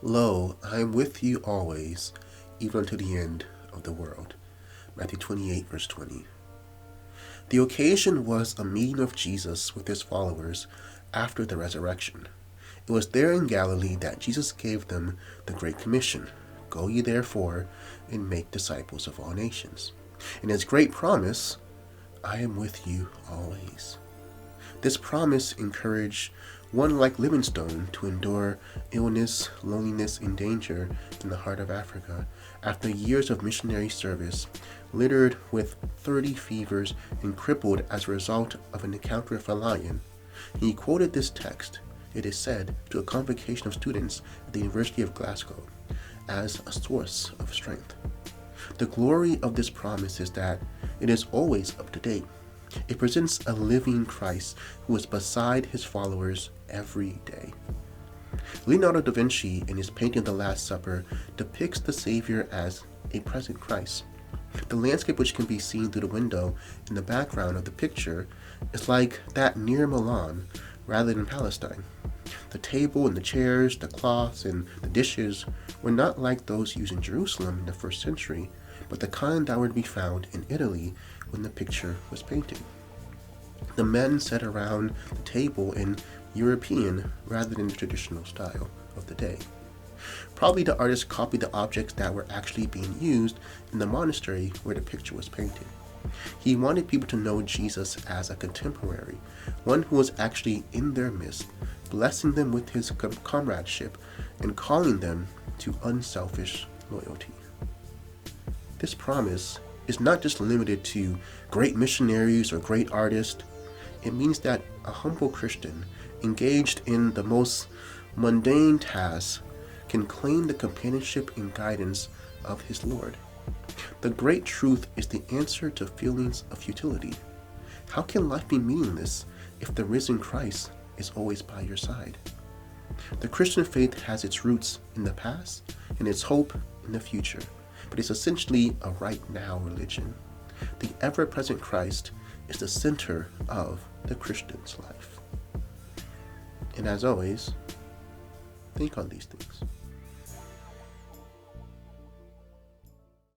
Lo, I am with you always, even unto the end of the world. Matthew 28, verse 20. The occasion was a meeting of Jesus with his followers after the resurrection. It was there in Galilee that Jesus gave them the Great Commission. Go ye therefore and make disciples of all nations. And his great promise, I am with you always. This promise encouraged one like Livingstone to endure illness, loneliness, and danger in the heart of Africa after years of missionary service, littered with 30 fevers and crippled as a result of an encounter with a lion. He quoted this text, it is said, to a convocation of students at the University of Glasgow as a source of strength. The glory of this promise is that it is always up to date. It presents a living Christ who is beside his followers every day. Leonardo da Vinci, in his painting The Last Supper, depicts the Savior as a present Christ. The landscape which can be seen through the window in the background of the picture is like that near Milan rather than Palestine. The table and the chairs, the cloths and the dishes were not like those used in Jerusalem in the first century, but the kind that were to be found in Italy when the picture was painted. The men sat around the table in European rather than the traditional style of the day. Probably the artist copied the objects that were actually being used in the monastery where the picture was painted. He wanted people to know Jesus as a contemporary, one who was actually in their midst, blessing them with his comradeship and calling them to unselfish loyalty. This promise is not just limited to great missionaries or great artists. It means that a humble Christian engaged in the most mundane tasks can claim the companionship and guidance of his Lord. The great truth is the answer to feelings of futility. How can life be meaningless if the risen Christ is always by your side? The Christian faith has its roots in the past and its hope in the future, but it's essentially a right now religion. The ever-present Christ is the center of the Christian's life. And as always, think on these things.